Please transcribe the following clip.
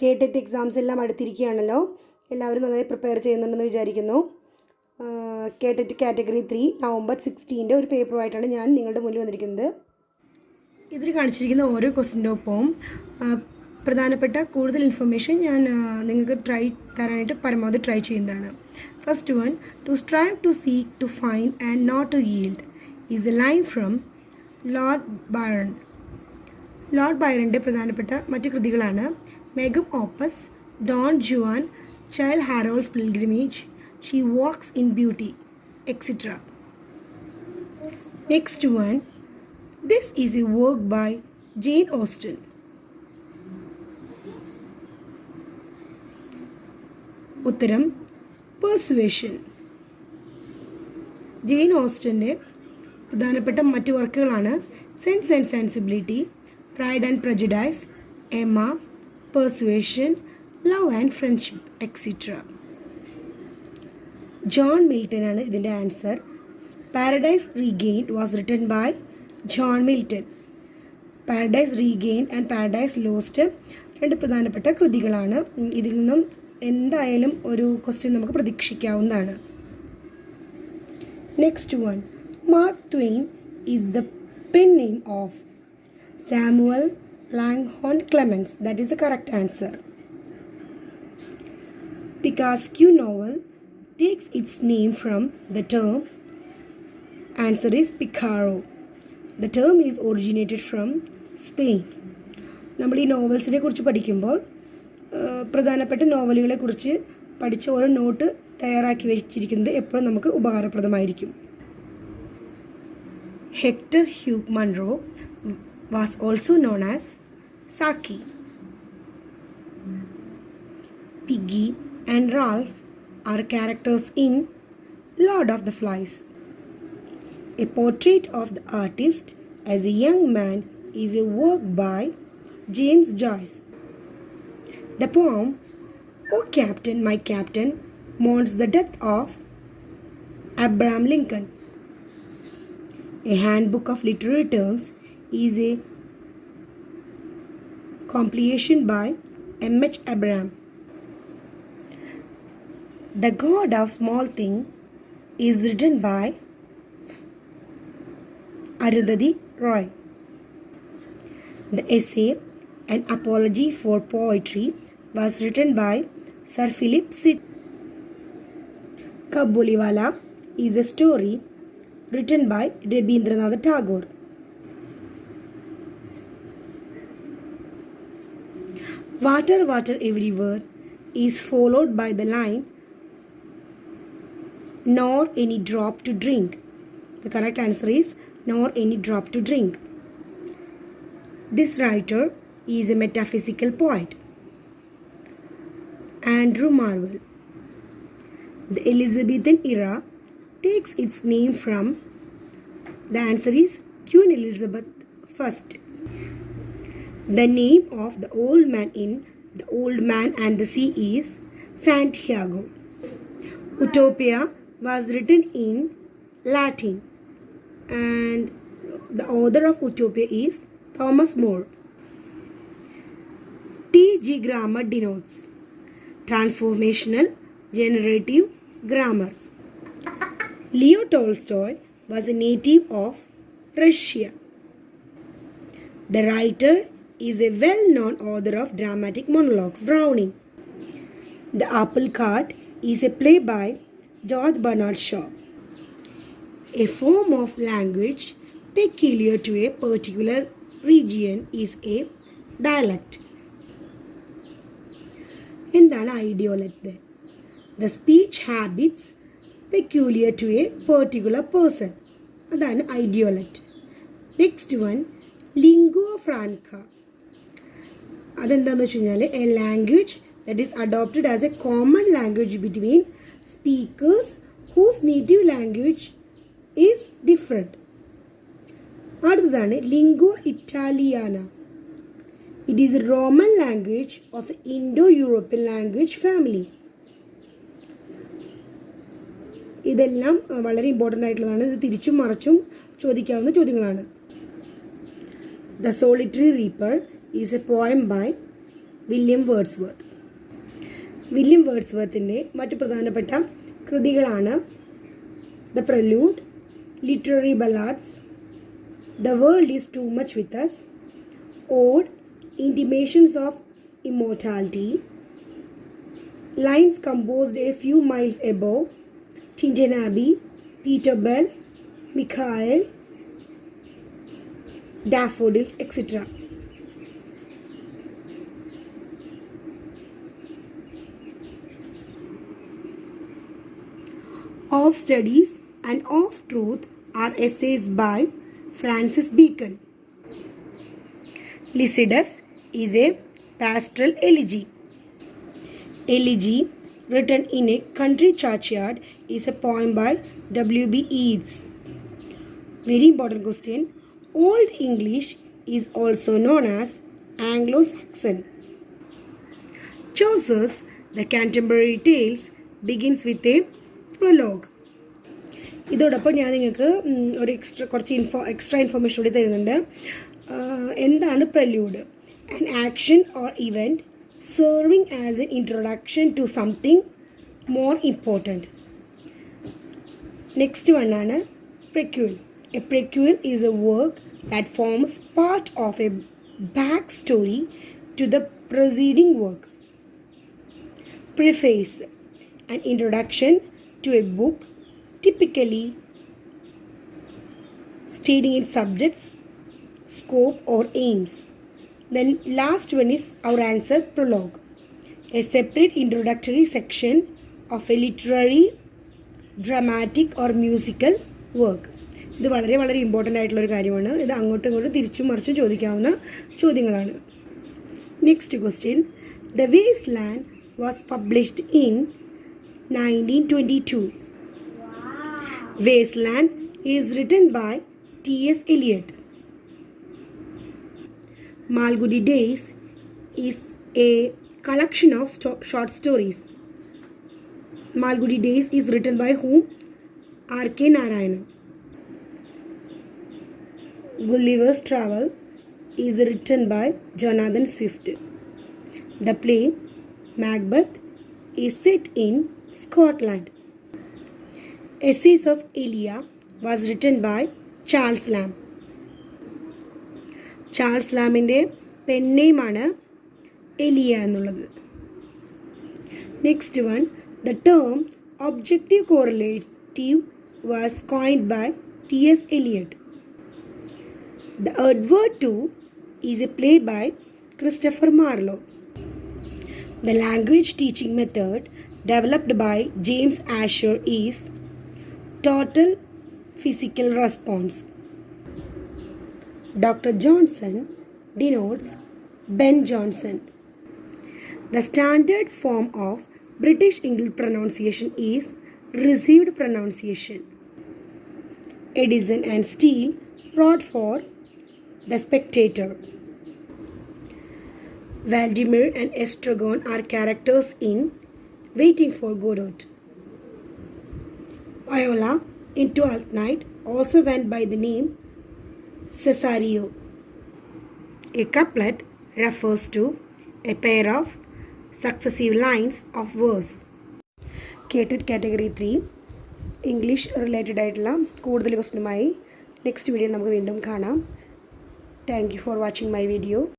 KTET exams എല്ലാം അടുത്തിരിക്കുകയാണല്ലോ. എല്ലാവരും നന്നായി പ്രിപ്പയർ ചെയ്യുന്നുണ്ടെന്ന് വിചാരിക്കുന്നു. KTET കാറ്റഗറി 3 നവംബർ 16 ഒരു പേപ്പറുമായിട്ടാണ് ഞാൻ നിങ്ങളുടെ മുന്നിൽ വന്നിരിക്കുന്നത്. ഇതിൽ കാണിച്ചിരിക്കുന്ന ഓരോ ക്വസ്റ്റിൻ്റെ ഒപ്പവും പ്രധാനപ്പെട്ട കൂടുതൽ ഇൻഫർമേഷൻ ഞാൻ നിങ്ങൾക്ക് തരാനായിട്ട് പരമാവധി ട്രൈ ചെയ്യുന്നതാണ്. First one, to strive to seek to find and not to yield is a line from Lord Byron. Lord ബൈറൻ്റെ പ്രധാനപ്പെട്ട മറ്റ് കൃതികളാണ് magnum opus, Don Juan, Childe Harold's Pilgrimage, She Walks in Beauty, etcetera. Next one, this is a work by Jane Austen. ഉത്തരം Persuasion. Jane ഓസ്റ്റൻ്റെ പ്രധാനപ്പെട്ട മറ്റ് വർക്കുകളാണ് Sense and Sensibility, Pride and Prejudice, Emma, Persuasion, Love and Friendship, etcetera. John Milton ആണ് ഇതിൻ്റെ answer. Paradise Regained was written by John Milton. Paradise Regained and Paradise Lost രണ്ട് പ്രധാനപ്പെട്ട കൃതികളാണ്. ഇതിൽ നിന്നും എന്തായാലും ഒരു ക്വസ്റ്റ്യൻ നമുക്ക് പ്രതീക്ഷിക്കാവുന്നതാണ്. Next one, Mark Twain is the pen name of Samuel Langhorne Clemens. That is the correct answer. Picasque novel takes its name from the term. Answer is Picaro. The term is originated from Spain. നമ്മൾ ഈ നോവൽസിനെ കുറിച്ച് പഠിക്കുമ്പോൾ പ്രധാനപ്പെട്ട നോവലുകളെ കുറിച്ച് പഠിച്ച ഓരോ not തയ്യാറാക്കി വെച്ചിരിക്കുന്നത് എപ്പോഴും നമുക്ക് ഉപകാരപ്രദമായിരിക്കും. Hector Hugh Munro was also known as Saki. Piggy and Ralph are characters in Lord of the Flies. A portrait of the artist as a young man is a work by James Joyce. The poem, "O Captain, My Captain," mourns the death of Abraham Lincoln. A handbook of literary terms is a compilation by M.H. Abraham. The God of Small Thing is written by Arundhati Roy. The essay, An Apology for Poetry, was written by Sir Philip Sidney. Kabuliwala is a story written by Rabindranath Tagore. Water, water everywhere is followed by the line, nor any drop to drink. The correct answer is nor any drop to drink. This writer is a metaphysical poet. Andrew Marvell. The Elizabethan era takes its name from. The answer is Queen Elizabeth I. The name of the old man in The Old Man and the Sea is Santiago. Utopia was written in Latin, and the author of Utopia is Thomas More. TG grammar denotes transformational generative grammar. Leo Tolstoy was a native of Russia. The writer is a well-known author of dramatic monologues. Browning. The Apple Cart is a play by George Bernard Shaw. A form of language peculiar to a particular region is a dialect. എന്താണ് ഐഡിയോലെക്ട്? The speech habits peculiar to a particular person. അതാണ് ഐഡിയോലെക്ട്. Next one, ലിംഗുവ ഫ്രാൻക. അതെന്താണെന്ന് വെച്ച് കഴിഞ്ഞാൽ a language that is adopted as a common language between speakers whose native language is different. അടുത്തതാണ് lingua Italiana. It is a Roman language of Indo European language family. ഇതെല്ലാം വളരെ important ആയിട്ടുള്ളതാണ്. ഇത് തിരിച്ചും മറിച്ചും ചോദിക്കാവുന്ന ചോദ്യങ്ങളാണ്. The Solitary Reaper is a poem by William Wordsworth. William വേർഡ്സ്വർത്തിൻ്റെ മറ്റു പ്രധാനപ്പെട്ട കൃതികളാണ് The Prelude, Literary Ballads, The World Is Too Much With Us, Ode, intimations of immortality, lines composed a few miles above, Tintin Abbey, Peter Bell, Michael, daffodils, etc. Of Studies and of Truth are essays by Francis Bacon. Lycidas is a pastoral elegy. Elegy, written in a country churchyard, is a poem by W.B. Yeats. Very important question. Old English is also known as Anglo-Saxon. Chaucer's The Canterbury Tales begins with a prologue. ഇതോടൊപ്പം ഞാൻ നിങ്ങൾക്ക് ഒരു കുറച്ച് extra information കൂടി തരുന്നുണ്ട്. എന്താണ് പ്രല്യൂഡ്? An action or event serving as an introduction to something more important. Next one ആണ് prequel. A prequel is a work that forms part of a backstory to the preceding work. Preface, an introduction to a book, typically stating its subjects, scope or aims. Then last one is our answer, prologue, a separate introductory section of a literary, dramatic or musical work. ഇത് വളരെ വളരെ important ആയിട്ടുള്ളൊരു കാര്യമാണ്. ഇത് അങ്ങോട്ടും ഇങ്ങോട്ടും തിരിച്ചും മറിച്ചും ചോദിക്കാവുന്ന ചോദ്യങ്ങളാണ്. Next question. The Waste Land was published in 1922. Waste Land is written by T.S. Eliot. Malgudi Days is a collection of short stories. Malgudi Days is written by whom? R.K. Narayanan. Gulliver's Travel is written by Jonathan Swift. The play Macbeth is set in Scotland. Essays of Elia was written by Charles Lamb. Charles ലാമിൻ്റെ pen നെയിമാണ് Elia എന്നുള്ളത്. Next one. The term objective correlative was coined by T.S. Eliot. The Edward II is a play by Christopher Marlowe. The language teaching method developed by James Asher is total physical response. Dr. Johnson denotes Ben Jonson. The standard form of British English pronunciation is received pronunciation. Edison and Steele wrote for The Spectator. Vladimir and Estragon are characters in Waiting for Godot. Viola in Twelfth Night also went by the name Cesario. A couplet refers to a pair of successive lines of verse. KTET category 3 English related ആയിട്ടുള്ള കൂടുതൽ ക്വസ്റ്റ്യനുമായി next വീഡിയോയിൽ നമുക്ക് വീണ്ടും കാണാം. Thank you for watching my video.